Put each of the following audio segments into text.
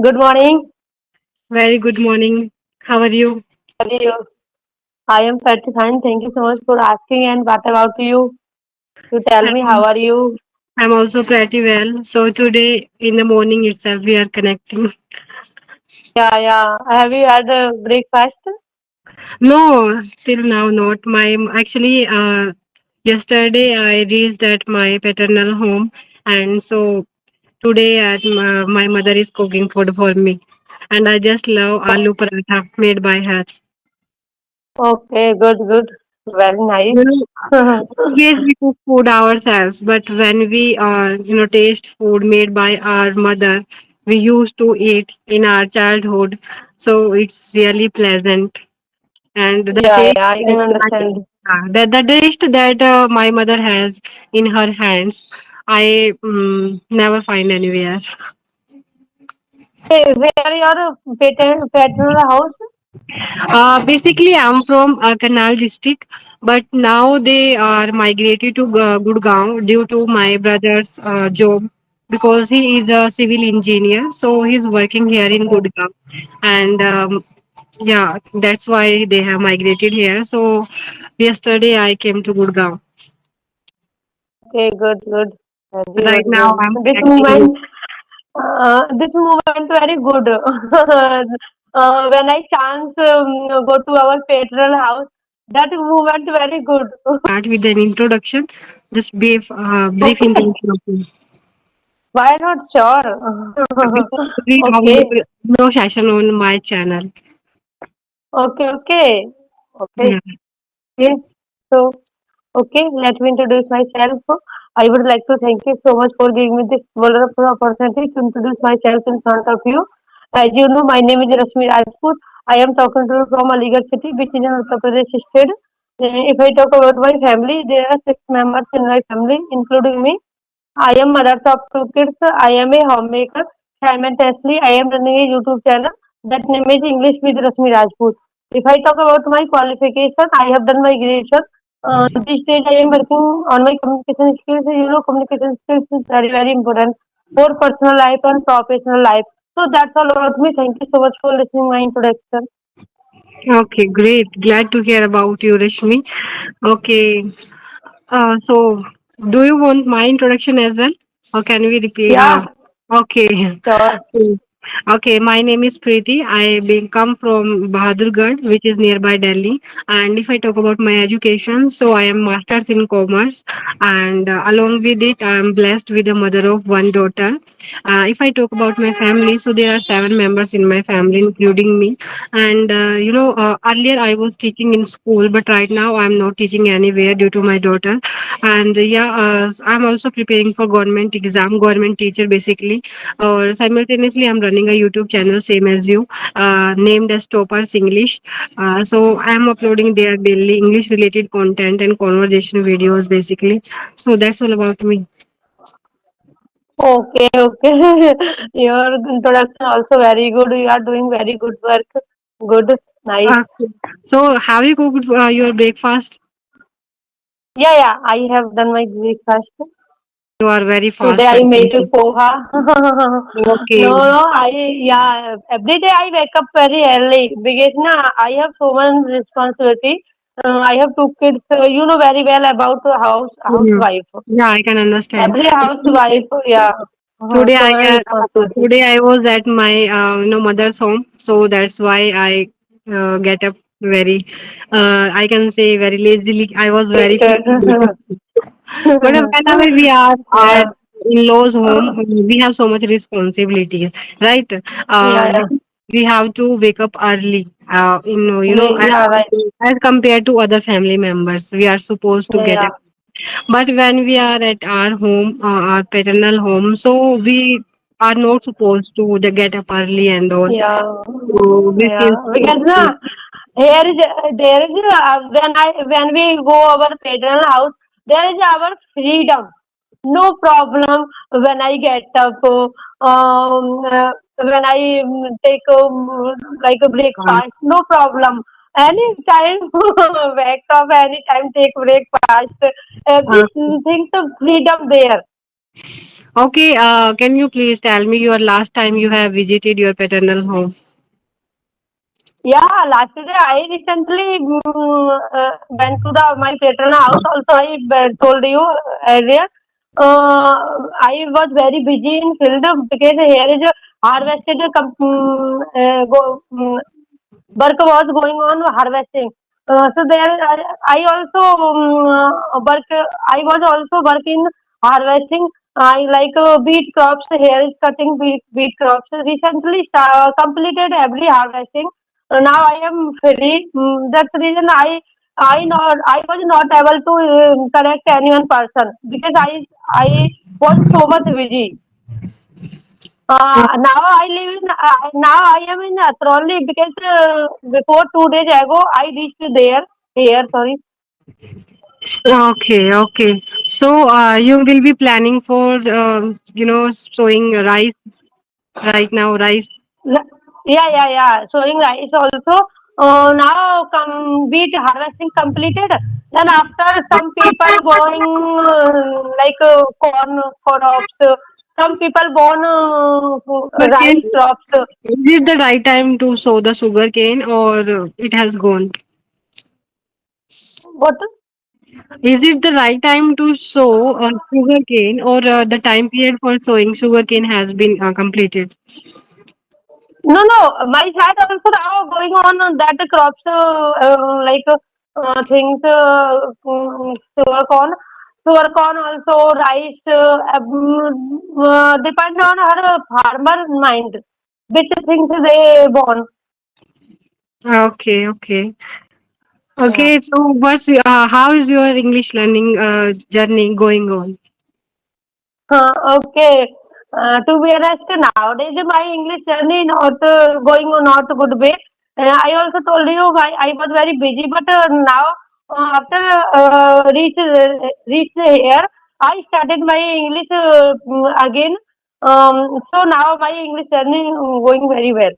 Good morning. Very good morning. How are you? How are you? I am pretty fine. Thank you so much for asking. And what about you? You tell me, how I'm, are you? I'm also pretty well. So today in the morning itself we are connecting. Yeah, yeah. Have you had a breakfast? No, still now not. My actually yesterday I reached at my paternal home, and so today my mother is cooking food for me, and I just love aloo paratha made by her. Okay, good, good. Very nice. You know, always we cook food ourselves, but when we taste food made by our mother, we used to eat in our childhood, so it's really pleasant. And the Yeah, taste yeah, I that can my, understand. the taste that my mother has in her hands, I never find anywhere. Hey, where your paternal house? Basically, I'm from Karnal district, but now they are migrated to Gurgaon due to my brother's job because he is a civil engineer. So he's working here in Okay, Gurgaon, and yeah, that's why they have migrated here. So yesterday I came to Gurgaon. okay, good, good. Very Right good, now good. I'm This connecting. moment, very good. When I chance go to our paternal house, that moment very good. Start with an introduction, just brief Okay, introduction of me. why not? Sure. Because we have Okay, no session on my channel. okay, okay, okay. Yeah. Yes. So, okay, let me introduce myself. I would like to thank you so much for giving me this wonderful opportunity to introduce myself in front of you. As you know, my name is Rashmi Rajput. I am talking to you from Aligarh city, which is in Uttar Pradesh state. If I talk about my family, there are six members in my family, including me. I am mother of two kids. I am a homemaker. Simultaneously, I am running a YouTube channel. That name is English with Rashmi Rajput. If I talk about my qualification, I have done my graduation. This stage, I am working on my communication skills. You know, communication skills is very, very important for personal life and professional life. So that's all about me. Thank you so much for listening my introduction. Okay, great. Glad to hear about you, Rashmi. Okay, so do you want my introduction as well, or can we repeat? Yeah, Okay. sure. Okay, my name is Preeti. Come from Bahadurgarh, which is nearby Delhi. And if I talk about my education, so I am masters in commerce, and along with it, I am blessed with a mother of one daughter. If I talk about my family, so there are seven members in my family, including me. And earlier I was teaching in school, but right now I'm not teaching anywhere due to my daughter. And yeah, I'm also preparing for government exam, government teacher basically, or simultaneously I'm running a YouTube channel same as you, named as Toppers English. So I'm uploading there daily English related content and conversation videos basically. So that's all about me. Okay, okay. Your introduction also very good. You are doing very good work. Good, nice. Okay. So have you cooked your breakfast? Yeah, yeah. I have done my breakfast. You are very Today fast, I I made think. poha. No, Okay. no. Every day I wake up very early because na I have so much responsibility. I have two kids. You know very well about the Mhm. housewife. Yeah, I can understand. Every housewife, yeah. Today So I many responsibility. today I was at my mother's home, so that's why I get up very I can say very lazily. I was very Later. but whenever we are at Yeah, in-laws home, we have so much responsibilities, right? yeah, yeah. We have to wake up early. Yeah, right. As compared to other family members, we are supposed to Yeah, get yeah, up. But when we are at our home, our paternal home, so we are not supposed to get up early and all. yeah, So we yeah. feel Because na, here is there is when we go our paternal house, there is our freedom. No problem when I get up. When I take like a uh, breakfast, no problem. Anytime wake up, anytime take breakfast. uh, Everything the freedom there. Okay, can you please tell me your last time you have visited your paternal home? Yeah, last day I recently went to the my paternal house. Also, I told you earlier. I was very busy in field because here is a harvested work was going on harvesting. So there, I also work. I was also working harvesting. I like beet crops. Here is cutting beet crops. Recently, completed every harvesting. Now I am free. That's the reason I was not able to connect anyone person because I was so much busy. Now I am in Atroli because before 2 days ago I reached there. Here, sorry. Okay, okay. So you will be planning for sowing rice right now, rice. Yeah. Sowing rice also. Now wheat harvesting completed. Then after some people going corn crops. Some people born Sugarcane. rice crops. Is it the right time to sow the sugar cane or it has gone? What? Is it the right time to sow sugar cane or the time period for sowing sugar cane has been completed? No. My side also now going on that crops things sugar corn also rice depend on her farmer mind which things they born. Okay, okay. Yeah. Okay, so how is your English learning journey going on? Okay. To be honest, nowadays my English journey not going on not good way. I also told you I was very busy, but now after reach here, I started my English again. So now my English journey going very well.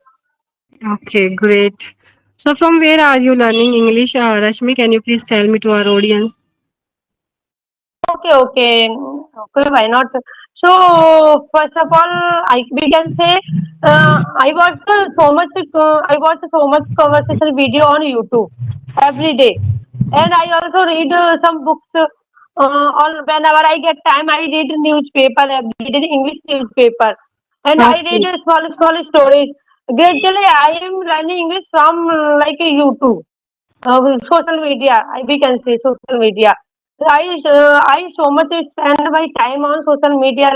Okay, great. So from where are you learning English? Rashmi, can you please tell me to our audience? Okay. Why not? So first of all, we can say I watch so much conversation video on YouTube every day, and I also read some books. On whenever I get time, I read newspaper every day, English newspaper, and I read Okay, small stories. Gradually, I am learning English from YouTube. Social media, we can say social media. I so much spend my time on social media,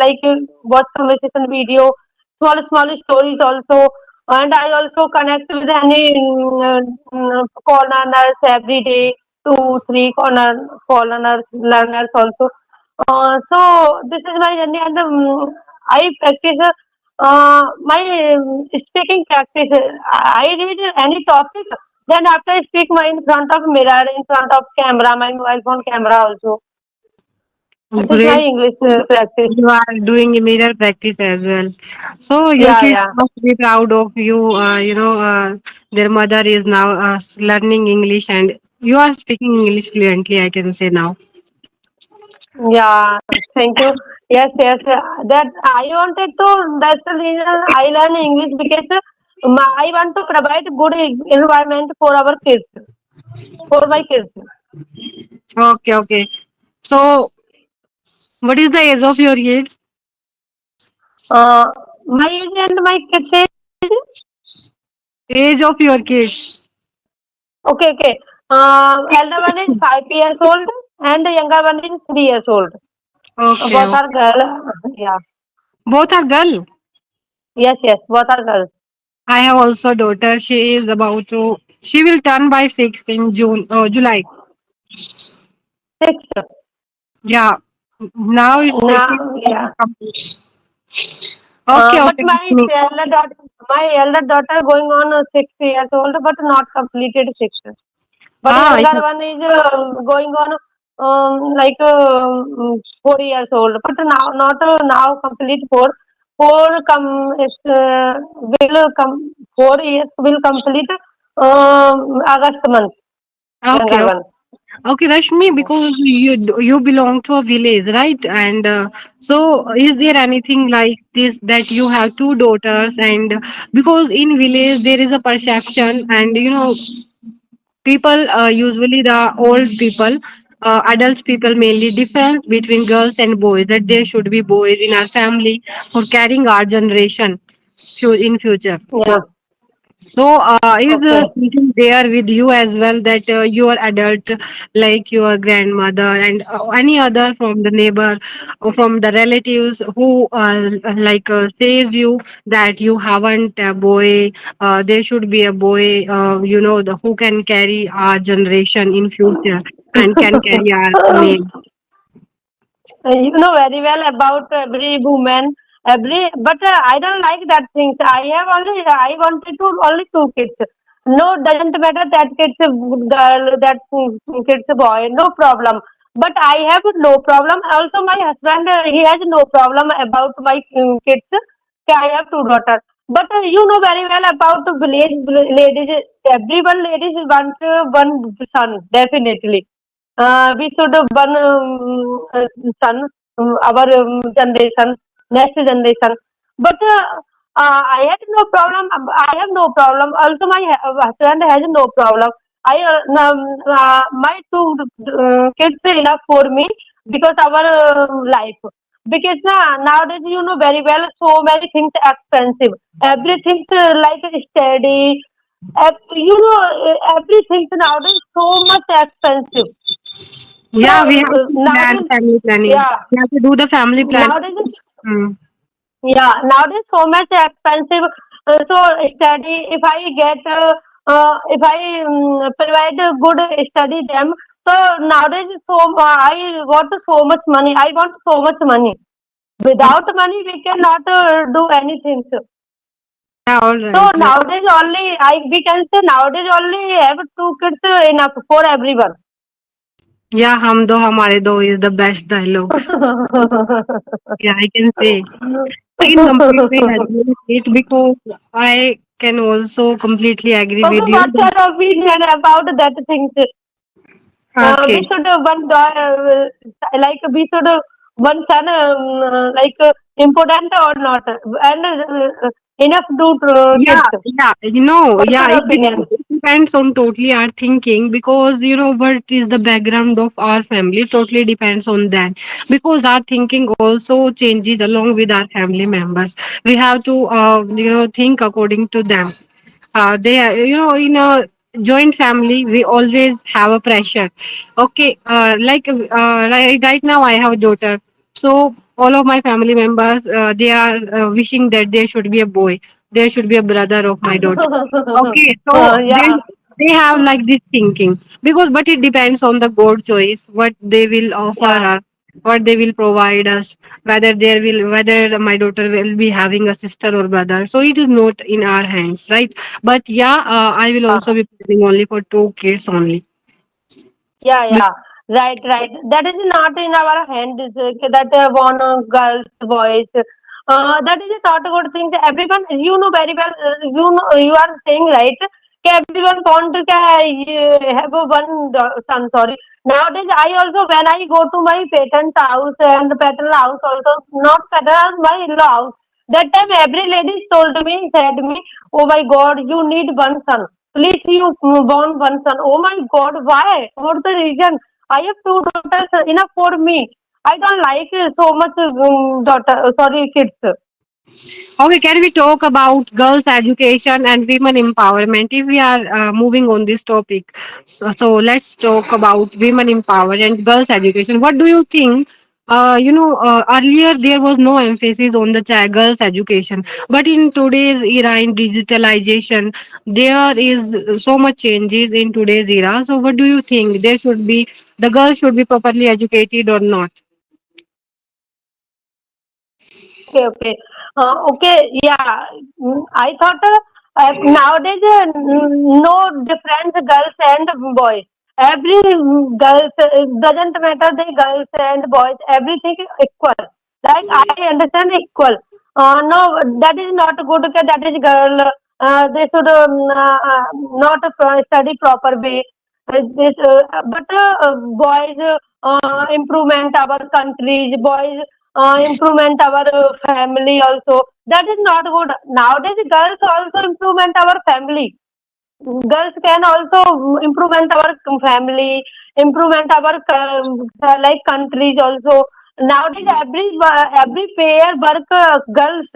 watch conversation video, small stories also, and I also connect with any corners every day, two, three corners learners also. So this is my journey, and I practice my speaking practice. I read any topic, then after I speak my in front of mirror, in front of camera, my mobile phone camera also. This is my great. English practice. You are doing a mirror practice as well. So your Yeah, kids yeah, must be proud of you. Their mother is now learning English and you are speaking English fluently, I can say now. yeah. Thank you. Yes. That I wanted to. That's the reason I learn English because I want to provide good environment for our kids, for my kids. Okay, okay. So what is the age of your kids? My age and my kids age. Age of your kids. Okay. Elder one is 5 years old and the younger one is 3 years old. Okay, Both are okay. girl. Yeah. Both are girl. Yes. Both are girls. I have also a daughter. She will turn by 6 in July. Six. Yeah. Now it's taking Now, yeah. complete. Okay, But okay. my elder daughter going on 6 years old, but not completed six. But Ah, younger one is going on 4 years old. But now not now complete four. Four come is will come 4 years will complete August month. okay, Younger okay. one. Okay, Rashmi, because you belong to a village, right? And so, is there anything like this that you have two daughters? And because in village there is a perception, and people usually the old people, adults people mainly difference between girls and boys. That there should be boys in our family for carrying our generation in future. Yeah. So, is Okay. something there with you as well that your adult, like your grandmother and any other from the neighbor or from the relatives who says you that you haven't a boy, there should be a boy, who can carry our generation in future and can carry our name. You know very well about every woman, but I don't like that things. I wanted to only two kids. No, doesn't matter that kid's a girl, that kid's a boy, no problem. But I have no problem. Also, my husband, he has no problem about my kids. I have two daughters. But you know very well about the village ladies. Everyone ladies want one son, definitely. We should one son, our generation, next generation. But I had no problem. I have no problem. Also, my husband has no problem. My two kids are enough for me because our life. Because nowadays you know very well, so many things expensive. Everything like study. Everything nowadays so much expensive. So Yeah, we have to plan nowadays, family planning. yeah, We have to do the family planning. nowadays, Hmm. yeah, nowadays so much expensive. So study, if I provide a good study them, so nowadays I want so much money. I want so much money. Without money, we cannot do anything. Yeah, all So right. Right. nowadays only we can say nowadays only have two kids enough for everyone. Yeah, hum do hamare do is the best dialogue. Yeah, I can say. I can completely agree with it because I can also completely agree Okay, with you. what's your opinion about that thing? We Okay. should like we should one son important or not, and enough to Yeah, kids. yeah, What's yeah, your opinion? it depends on totally our thinking because what is the background of our family totally depends on that because our thinking also changes along with our family members. We have to think according to them. They are, in a joint family we always have a pressure. Okay, right now I have a daughter, so all of my family members, they are wishing that there should be a boy, there should be a brother of my daughter. Okay, so Yeah, they have like this thinking because, but it depends on the God choice what they will offer yeah, us, what they will provide us, whether my daughter will be having a sister or brother. So it is not in our hands, right? But yeah, I will yeah. also be planning only for two kids only. Yeah, yeah, right, right. That is not in our hand. Is that one girls, boys. That is not a good thing. Everyone, you know very well. You know, you are saying right. Everyone want to have a one son. Sorry. Nowadays, I also when I go to my parents' house and paternal house also, not paternal, my in-law house. That time, every lady told me, said me, "Oh my God, you need one son. Please, you born one son." Oh my God, why? What's the reason? I have two daughters, enough for me. I don't like so much sorry, kids. Okay, can we talk about girls' education and women empowerment if we are moving on this topic? So let's talk about women empowerment and girls' education. What do you think? Earlier there was no emphasis on the girls' education, but in today's era, in digitalization, there is so much changes in today's era. So, what do you think? The girls should be properly educated or not? Okay, okay. Okay, yeah. I thought nowadays no difference girls and boys. Every girls doesn't matter the girls and boys. Everything is equal. Like I understand equal. No, that is not good. Okay, that is girl. They should not study proper way. Boys improvement our countries, boys improvement our family also. That is not good. Nowadays, girls also improvement our family. Girls can also improvement our family, improvement our like countries also. Nowadays, every pair work girls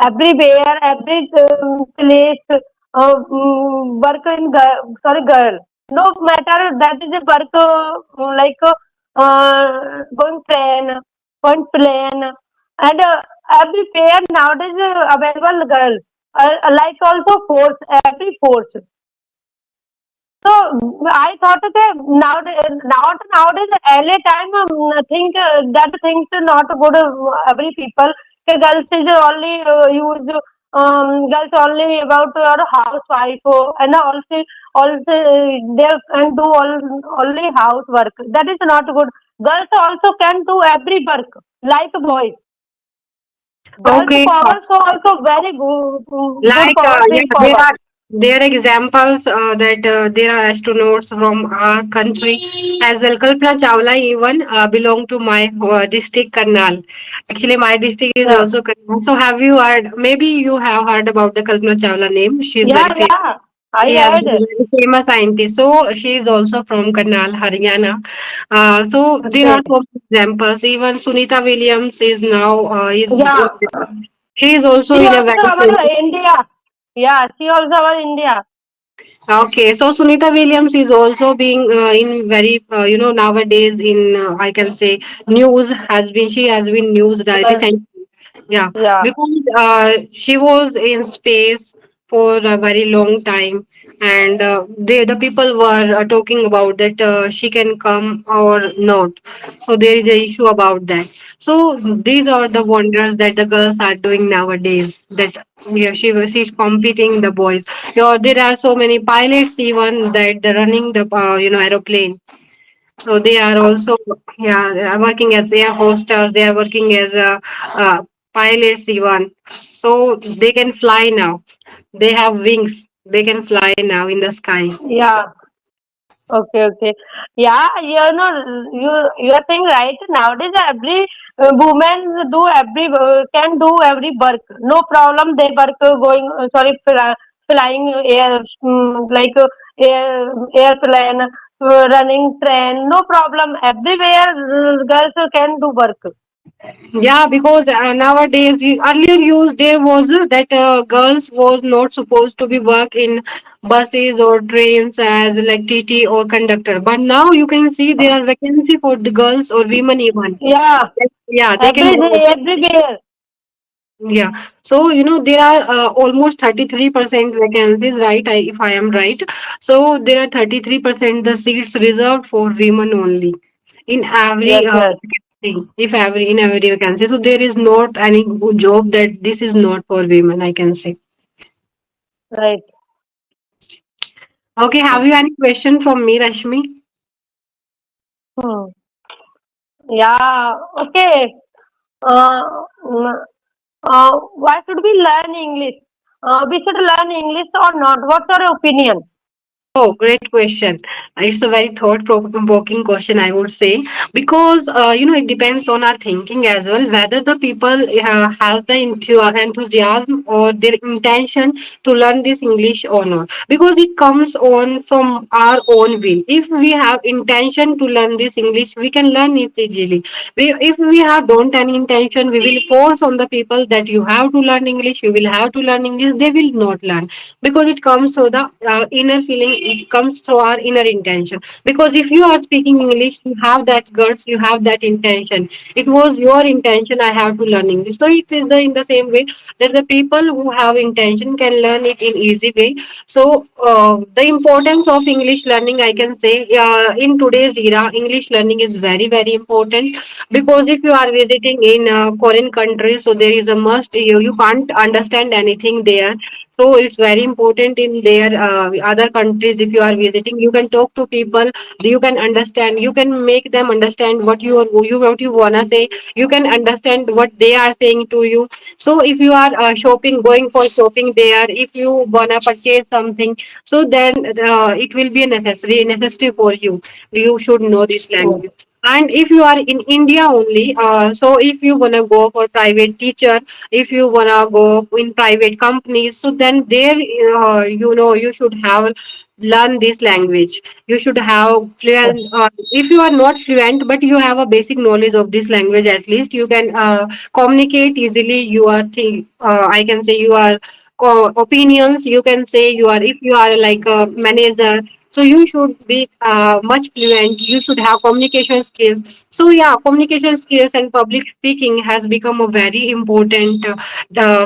everywhere, every place, work in sorry girl. No matter that is a work like going train, going plane, and every pair nowadays available girl. Like also force, every force. So I thought that nowadays early time think that things are not good every people. Okay, girls is only use girls only about your housewife and also they can do only housework. That is not good. Girls also can do every work like boys. Girls Okay. power so also very good Like, power, big yeah, there power. are examples that there are astronauts from our country as well. Kalpana Chawla even belong to my district, Karnal. Actually, my district is Yeah, also Karnal. So, have you heard? Maybe you have heard about the Kalpana Chawla name. She is yeah, very famous. yeah. I Yes, heard. very famous scientist. So she is also from Karnal, Haryana. So there Okay. are some examples. Even Sunita Williams is now is Yeah, she is also she in a also very our famous. India. Yeah, she also our India. Okay, so Sunita Williams is also being in very nowadays in I can say news has been she has been news Uh, recently. Yeah, yeah, because she was in space for a very long time, and the people were talking about that she can come or not. So there is a issue about that. So these are the wonders that the girls are doing nowadays. That yeah, she's competing the boys. There are so many pilots even that they're running the aeroplane. So they are also yeah they are working as air hostess. They are working as pilots even. So they can fly now. They have wings. They can fly now in the sky. yeah. Okay, okay. Yeah, you are saying right. Nowadays, every woman do every can do every work. No problem. They work going. Sorry, flying air like airplane, running train. No problem. Everywhere, girls can do work. Yeah, because nowadays earlier there was that girls was not supposed to be work in buses or trains as like TT or conductor. But now you can see there are vacancy for the girls or women even. Yeah, Yeah, they can work. everywhere. Yeah. So, there are almost 33% vacancies, right? If I am right. So, there are 33% the seats reserved for women only in Yes, every yes, vacancy, if every in every vacancy. So, there is not any job that this is not for women, I can say. right. Okay. Have you any question from me, Rashmi? Hmm. Yeah. Okay. Mm, why should we learn English? We should learn English or not? What's your opinion? Oh, great question. It's a very thought-provoking question, I would say, because it depends on our thinking as well, whether the people has the enthusiasm or their intention to learn this English or not. Because it comes on from our own will. If we have intention to learn this English, we can learn it easily. If we have don't any intention, we will force on the people that you have to learn English. You will have to learn English. They will not learn because it comes through the inner feeling, it comes through our inner intention. Because if you are speaking English, you have that guts, you have that intention. It was your intention, I have to learn English. So it is in the same way that the people who have intention can learn it in easy way. So the importance of English learning, I can say, in today's era English learning is very very important. Because if you are visiting in foreign countries, so there is a must, you can't understand anything there. So it's very important in their other countries. If you are visiting, you can talk to people, you can understand, you can make them understand what you wanna say. You can understand what they are saying to you. So if you are shopping, going for shopping there, if you wanna purchase something, so then it will be a necessary for you. You should know this language. And if you are in India only, so if you wanna go for private teacher, if you wanna go in private companies, so then there you should have learn this language. You should have fluent. If you are not fluent, but you have a basic knowledge of this language, at least you can communicate easily. You are I can say you are opinions. You can say you are, if you are like a manager. So you should be much fluent. You should have communication skills. So yeah, communication skills and public speaking has become a very important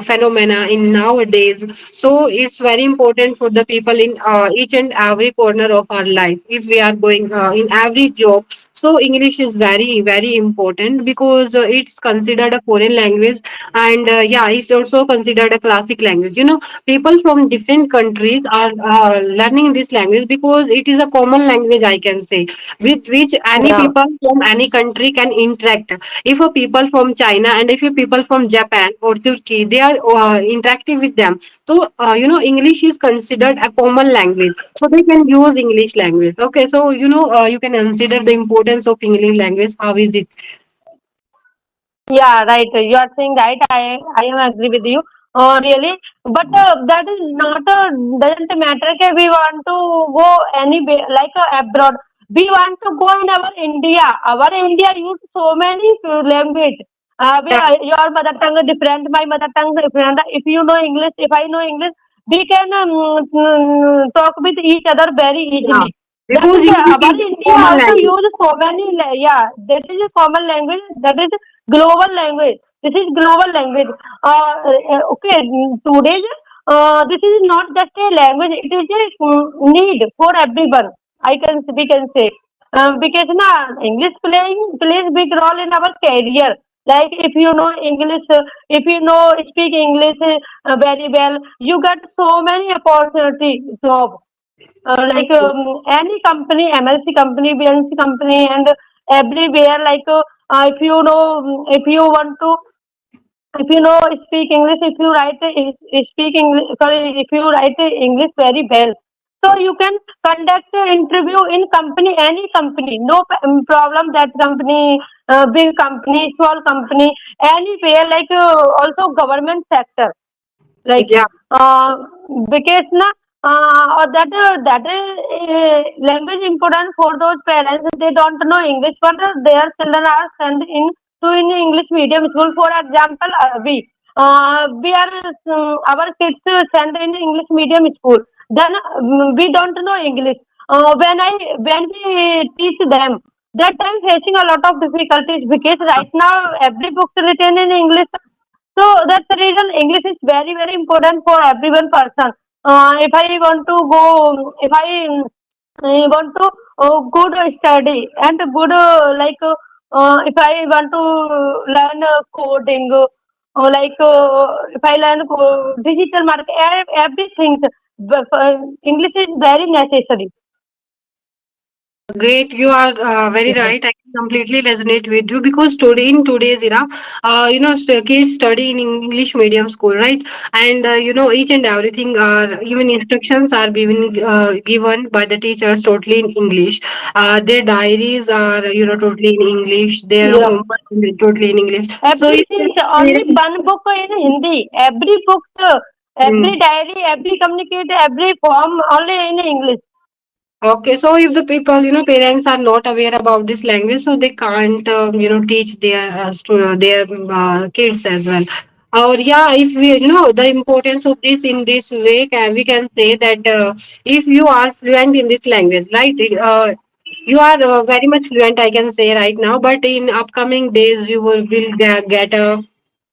phenomena in nowadays. So it's very important for the people in each and every corner of our life. If we are going in every job, so English is very important because it's considered a foreign language, and yeah, it's also considered a classic language. People from different countries are learning this language because it is a common language, I can say, with which any Yeah. people from any country can interact. If a people from China and if a people from Japan or Turkey, they are interacting with them. So English is considered a common language, so they can use English language. Okay, so you can consider the importance of English language. How is it? Yeah, right. You are saying right. I am agree with you. Really, but that is not doesn't matter. Okay, we want to go anywhere like abroad. We want to go in our India. Our India use so many language. Yeah, Your mother tongue is different. My mother tongue is different. If you know English, if I know English, we can talk with each other very yeah. easily. That Because is English our is a India common also language. use so many. Yeah, that is a common language. That is global language. This is global language. Okay, today's this is not just a language. It is a need for everyone. We can say because na English plays big role in our career. Like if you know English, if you know speak English very well, you get so many opportunity job. Any company, MLC company, BNC company, and everywhere. If you know, if you want to, if you know speak English, if you speak English, sorry, if you write English very well, so you can conduct an interview in company, any company, no problem. That company, big company, small company, anywhere. Also government sector like Yeah. uh, because na or that language important for those parents. They don't know English, but their children are sent in English medium school. For example, we are our kids sent in English medium school. Then we don't know English. When we teach them, that time facing a lot of difficulties because right now every book written in English, so that's the reason English is very important for everyone person. If I want to go, if I want to good study and good if I want to learn coding, if I learn digital marketing, everything, English is very necessary. Great, you are very right. I can completely resonate with you because today in today's era, kids study in English medium school, right? And each and everything are even instructions are being given by the teachers totally in English. Their diaries are totally in English. Their Yeah. homework is totally in English. So if Everything, only one book in Hindi. Every book, Mm. every diary, every communicate, every form only in English. Okay, so if the people, parents are not aware about this language, so they can't, teach their kids as well. Or yeah, if we, the importance of this in this way, we can say that if you are fluent in this language, right? You are very much fluent, I can say right now. But in upcoming days, will get a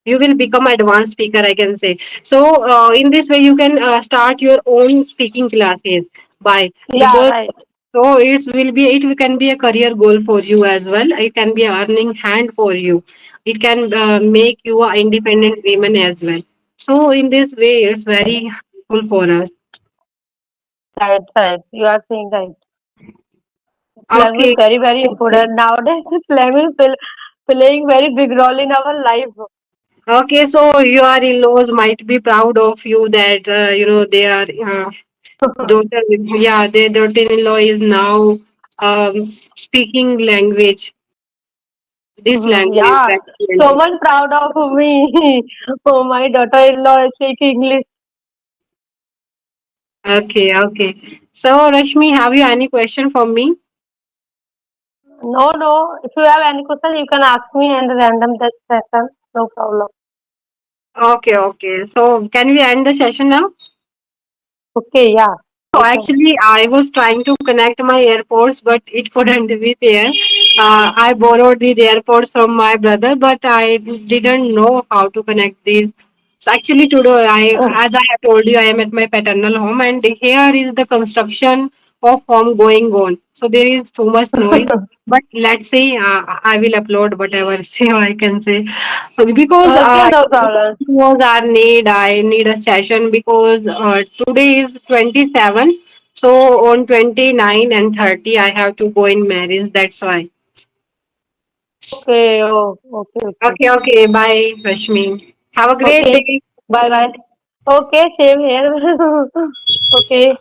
you will become advanced speaker, I can say. So in this way you can start your own speaking classes by Yeah, because right. so it can be a career goal for you as well. It can be a earning hand for you. It can make you an independent woman as well. So in this way it's very useful for us. Right, right. You are saying right. Phlegm is Okay. very, very important. Nowadays, phlegm is playing very big role in our life. Okay, so your in-laws might be proud of you that they are daughter. Yeah, their daughter-in-law is now speaking language, this language, Yeah, that so language. much proud of me. Oh, my daughter-in-law speak English. Okay, okay. So Rashmi, have you any question for me? No, no. If you have any question, you can ask me and random that session. No problem. Okay, okay. So can we end the session now? Okay, yeah, So we can. actually, I was trying to connect my AirPods, but it couldn't be there. I borrowed these AirPods from my brother, but I didn't know how to connect these. So actually, today, as I have told you, I am at my paternal home, and here is the construction of home going on. So there is too much noise. But let's say I will upload whatever say I can say because Okay, no problem. was our need. I need a session because today is 27. So on 29 and 30, I have to go in marriage. That's why. Okay, oh, okay, okay. Okay, okay. Bye, Rashmi. Have a great Okay, day. bye bye. Okay, same here. Okay.